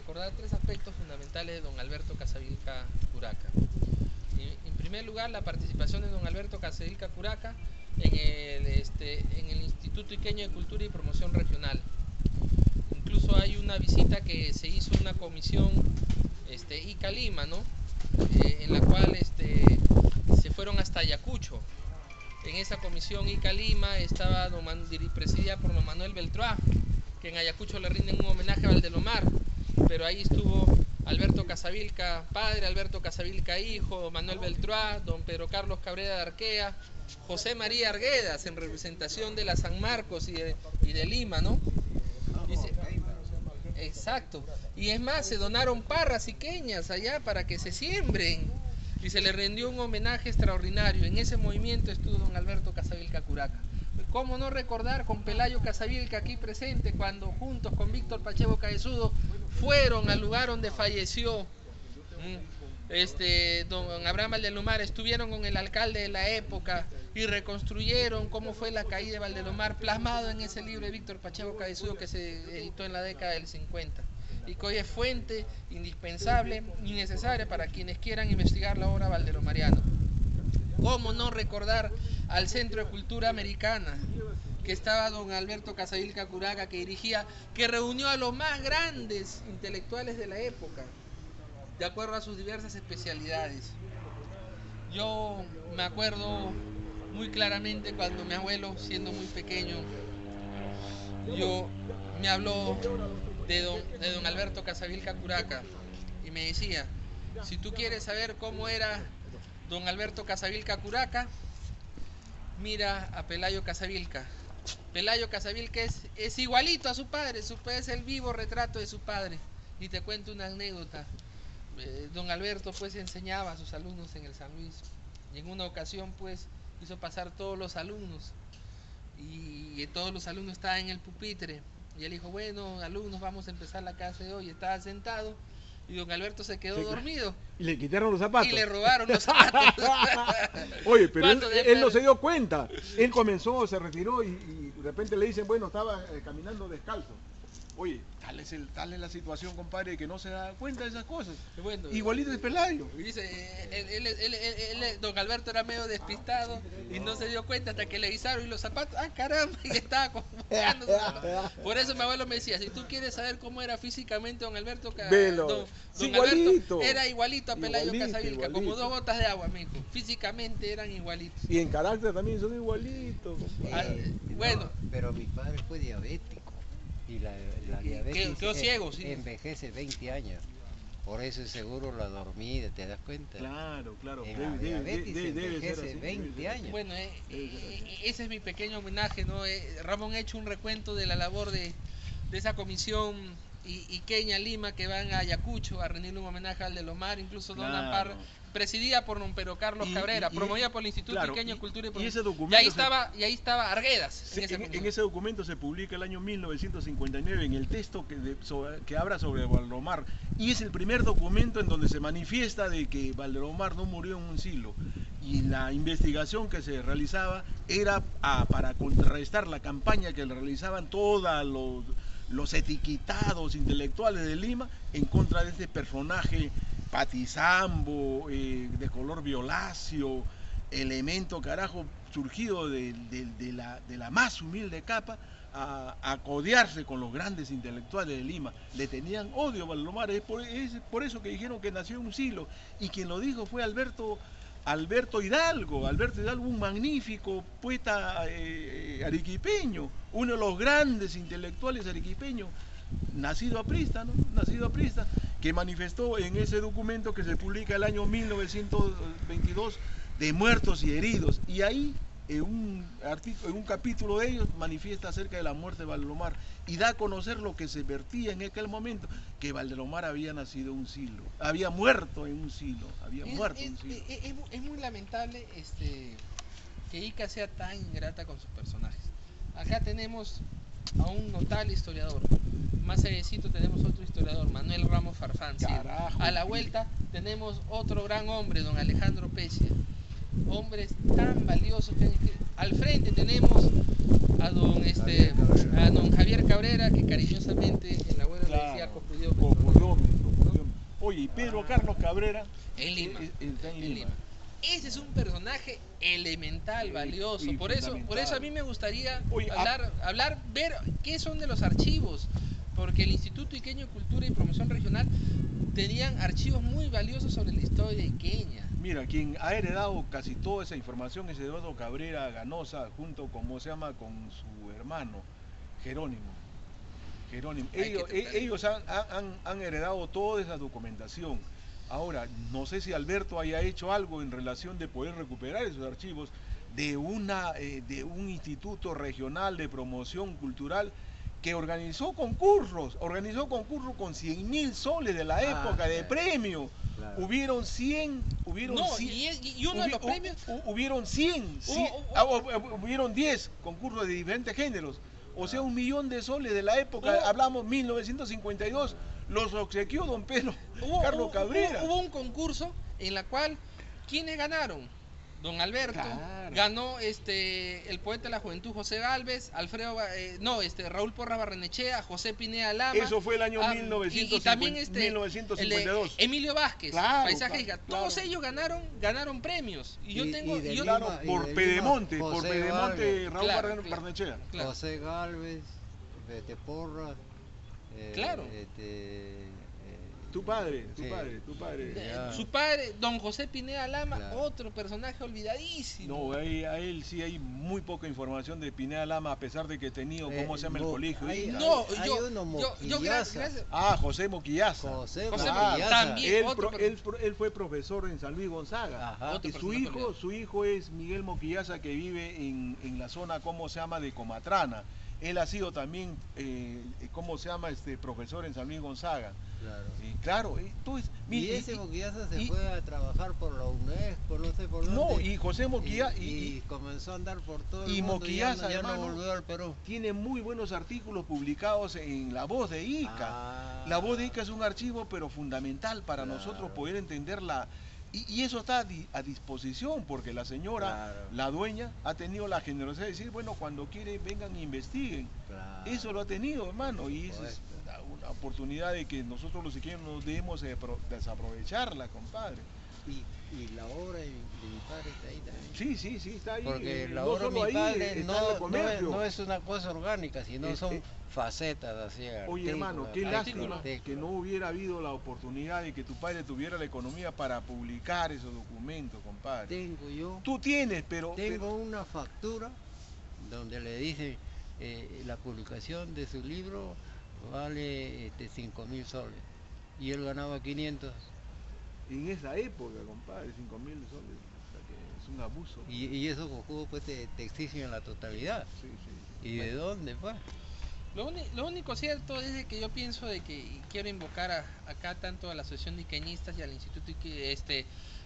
recordar tres aspectos fundamentales de don Alberto Casavilca Curaca. En primer lugar, la participación de don Alberto Casavilca Curaca en el Instituto Iqueño de Cultura y Promoción Regional. Incluso hay una visita que se hizo una comisión Ica Lima, ¿no? En la cual se fueron hasta Ayacucho. En esa comisión Ica Lima estaba presidida por don Manuel Beltroá, que en Ayacucho le rinden un homenaje a Valdelomar, pero ahí estuvo Alberto Casavilca padre, Alberto Casavilca hijo, don Manuel Beltroá, don Pedro Carlos Cabrera de Arquea, José María Arguedas en representación de la San Marcos y de Lima, ¿no? Exacto, y es más, se donaron parras iqueñas allá para que se siembren y se le rindió un homenaje extraordinario. En ese movimiento estuvo don Alberto Casavilca Curaca. ¿Cómo no recordar con Pelayo Casavilca aquí presente cuando juntos con Víctor Pacheco Cabezudo fueron al lugar donde falleció don Abraham Valdelomar, estuvieron con el alcalde de la época y reconstruyeron cómo fue la caída de Valdelomar, plasmado en ese libro de Víctor Pacheco Cabezudo que se editó en la década del 50 y que hoy es fuente indispensable y necesaria para quienes quieran investigar la obra valdelomariana. ¿Cómo no recordar al Centro de Cultura Americana, que estaba don Alberto Casavilca Curaca, que dirigía, que reunió a los más grandes intelectuales de la época, de acuerdo a sus diversas especialidades? Yo me acuerdo muy claramente cuando mi abuelo, siendo muy pequeño, me habló de don Alberto Casavilca Curaca y me decía, si tú quieres saber cómo era don Alberto Casavilca Curaca, mira a Pelayo Casavilca. Pelayo Casavilca es igualito a su padre, es el vivo retrato de su padre. Y te cuento una anécdota. Don Alberto pues enseñaba a sus alumnos en el San Luis y en una ocasión pues hizo pasar todos los alumnos y todos los alumnos estaban en el pupitre y él dijo, bueno alumnos, vamos a empezar la clase de hoy. Estaba sentado y don Alberto se quedó dormido. Y le quitaron los zapatos. Y le robaron los zapatos. Oye, pero él no se dio cuenta. Él comenzó, se retiró y de repente le dicen, bueno, estaba caminando descalzo. Oye, tal es la situación, compadre, que no se da cuenta de esas cosas. Bueno, igualito de Pelayo. Dice, don Alberto era medio despistado y no se dio cuenta hasta que le avisaron y los zapatos, caramba, y estaba convocando. Por eso mi abuelo me decía, si tú quieres saber cómo era físicamente don Alberto, don Alberto era igualito a Pelayo Casavilca, como dos gotas de agua, mijo. Físicamente eran igualitos. Y en carácter también son igualitos. Bueno. Pero mi padre fue diabético. Y la diabetes quedó ciego, sí. Envejece 20 años. Por eso seguro la dormida, ¿te das cuenta? Claro. La diabetes envejece 20 años. Bueno, ese es mi pequeño homenaje, ¿no? Ramón ha hecho un recuento de la labor de esa comisión Iqueña Lima que van a Ayacucho a rendirle un homenaje al Valdelomar, incluso don Ampar, presidida por don Pedro Carlos Cabrera, promovida por el Instituto Iqueño de Cultura y Promoción. Y ahí estaba Arguedas. En ese documento se publica el año 1959 en el texto que habla sobre Valdelomar, y es el primer documento en donde se manifiesta de que Valdelomar no murió en un silo, y la investigación que se realizaba era para contrarrestar la campaña que le realizaban todos los etiquetados intelectuales de Lima en contra de este personaje patizambo, de color violáceo, elemento carajo surgido de la más humilde capa, a codearse con los grandes intelectuales de Lima. Le tenían odio a Valdelomar, es por eso que dijeron que nació en un silo, y quien lo dijo fue Alberto Hidalgo, un magnífico poeta arequipeño, uno de los grandes intelectuales arequipeños, nacido aprista, que manifestó en ese documento que se publica el año 1922 de muertos y heridos, y ahí en un capítulo de ellos manifiesta acerca de la muerte de Valdelomar y da a conocer lo que se vertía en aquel momento, que Valdelomar había nacido en un silo, había muerto en un silo, Es muy lamentable que Ica sea tan ingrata con sus personajes. Acá tenemos a un notable historiador, más allecito tenemos otro historiador, Manuel Ramos Farfán. A la vuelta tenemos otro gran hombre, don Alejandro Pecia. Hombres tan valiosos que al frente tenemos a don Javier Cabrera, que cariñosamente el abuelo le decía Copudiope. Oye, y Pedro Carlos Cabrera En Lima. está en Lima. Ese es un personaje elemental, valioso. y Por eso a mí me gustaría Oye, ver qué son de los archivos, porque el Instituto Iqueño de Cultura y Promoción Regional tenían archivos muy valiosos sobre la historia iqueña. Mira, quien ha heredado casi toda esa información es Eduardo Cabrera Ganosa, junto con, ¿cómo se llama?, con su hermano, Jerónimo. Ellos han heredado toda esa documentación. Ahora, no sé si Alberto haya hecho algo en relación de poder recuperar esos archivos de un instituto regional de promoción cultural que organizó concursos con 100.000 soles de la época de premio. Claro. Hubieron 100, y uno de los premios hubieron 100, hubieron 10 concursos de diferentes géneros. O sea, 1.000.000 de soles de la época, hablamos 1952, los obsequió don Pedro Carlos Cabrera. Hubo un concurso en la cual, ¿quiénes ganaron? Don Alberto, Claro. ganó el poeta de la juventud José Gálvez, Raúl Porras Barrenechea, José Pineda Lama. Eso fue el año 1952. Y también 1952. Emilio Vázquez, Claro, paisajista. claro. Todos ellos ganaron premios. Y yo tengo. de yo- Lima, Claro, y por de Pedemonte, Lima, por José Pedemonte, Galvez, Raúl Claro, Barnechea. claro. José Galvez, Bete Porras, Claro. Tu padre. Ya. Su padre, don José Pineda Lama, Claro. otro personaje olvidadísimo. No, a él sí hay muy poca información de Pineda Lama, a pesar de que he tenido, ¿cómo se llama el colegio? Hay uno yo Moquillaza. José Moquillaza. José Moquillaza. También. Él fue profesor en San Luis Gonzaga. Ajá. Otro Y personaje su hijo es Miguel Moquillaza, que vive en la zona, ¿cómo se llama?, de Comatrana. Él ha sido también, ¿cómo se llama?, profesor en San Luis Gonzaga. Claro. Y claro, entonces, Y ese Moquillaza se fue a trabajar por la UNESCO, no sé por dónde. No, y José Moquillaza, y comenzó a andar por todo el y mundo Moquillaza, ya no hermano, volvió al Perú. tiene muy buenos artículos publicados en La Voz de Ica. Ah. La Voz de Ica es un archivo, pero fundamental para Claro. nosotros poder entenderla. Y eso está a disposición, porque la señora, Claro. la dueña, ha tenido la generosidad de decir, bueno, cuando quieren, vengan e investiguen. Claro. Eso lo ha tenido, hermano, y esa es una oportunidad de que nosotros los iqueños no debemos desaprovecharla, compadre. Y la obra de mi padre está ahí también. Sí, está ahí. Porque la no obra de solo mi ahí, padre está en el no comercio. es una cosa orgánica, sino son facetas así. Oye, hermano, qué artículos, lástima que no hubiera habido la oportunidad de que tu padre tuviera la economía para publicar esos documentos, compadre. Tú tienes, pero... Tengo una factura donde le dice la publicación de su libro vale 5.000 soles y él ganaba 500 En esa época, compadre, 5.000 soles, o sea que es un abuso. y esos cojudos pues te exigen en la totalidad. Sí. ¿Y de dónde pues? Lo único cierto es de que yo pienso de que y quiero invocar acá tanto a la Asociación de Iqueñistas y al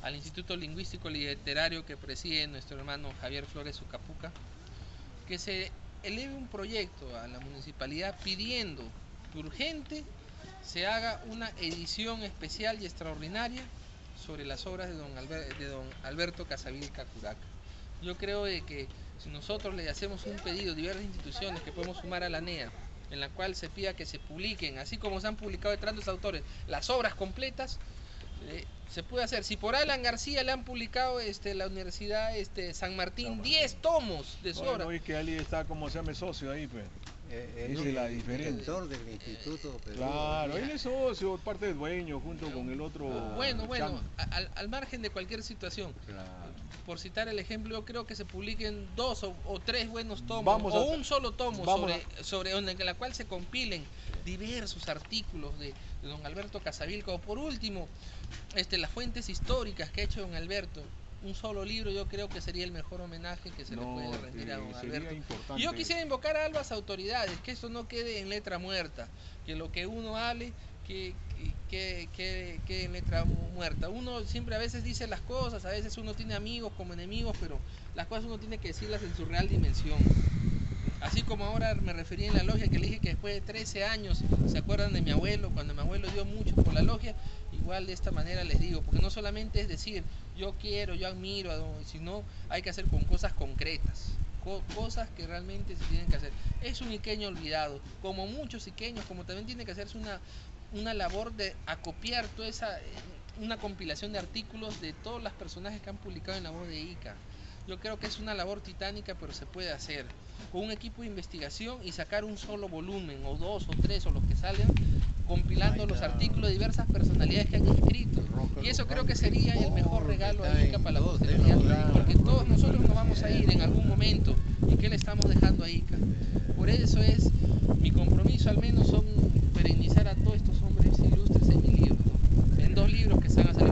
al Instituto Lingüístico Literario que preside nuestro hermano Javier Flores Ucapuca, que se eleve un proyecto a la municipalidad pidiendo que urgente se haga una edición especial y extraordinaria sobre las obras de don Alberto Casavilca Curaca. Yo creo de que si nosotros le hacemos un pedido a diversas instituciones que podemos sumar a la NEA, en la cual se pida que se publiquen, así como se han publicado detrás de los autores, las obras completas, se puede hacer. Si por Alan García le han publicado la Universidad San Martín 10 tomos de su obra. No, es que Ali está como se llama socio ahí, pues. Esa es la diferencia. Director del instituto. Pero Claro, él es socio, parte del dueño, junto con el otro. Bueno, Chan. al margen de cualquier situación, Claro. por citar el ejemplo, yo creo que se publiquen 2 o 3 buenos tomos, Vamos o a- un solo tomo vamos en la cual se compilen diversos artículos de don Alberto Casavilca, o por último, las fuentes históricas que ha hecho don Alberto. Un solo libro yo creo que sería el mejor homenaje que se le puede rendir a don sería Alberto. importante. Y yo quisiera invocar a ambas autoridades, que esto no quede en letra muerta, que lo que uno hable que en letra muerta. Uno siempre a veces dice las cosas, a veces uno tiene amigos como enemigos, pero las cosas uno tiene que decirlas en su real dimensión. Así como ahora me referí en la logia, que le dije que después de 13 años se acuerdan de mi abuelo, cuando mi abuelo dio mucho por la logia, igual de esta manera les digo, porque no solamente es decir yo quiero, yo admiro, sino hay que hacer con cosas concretas, cosas que realmente se tienen que hacer. Es un iqueño olvidado, como muchos iqueños, como también tiene que hacerse una labor de acopiar toda esa, una compilación de artículos de todos los personajes que han publicado en La Voz de Ica. Yo creo que es una labor titánica, pero se puede hacer con un equipo de investigación y sacar un solo volumen, o 2 o 3 o los que salgan, compilando los artículos de diversas personalidades que han escrito. Y eso creo que sería el mejor regalo a Ica para la posteridad, porque todos nosotros nos vamos a ir en algún momento. ¿Y qué le estamos dejando a Ica? Por eso es mi compromiso, al menos son perennizar a todos estos hombres ilustres en mi libro, ¿no? En 2 libros que se van a hacer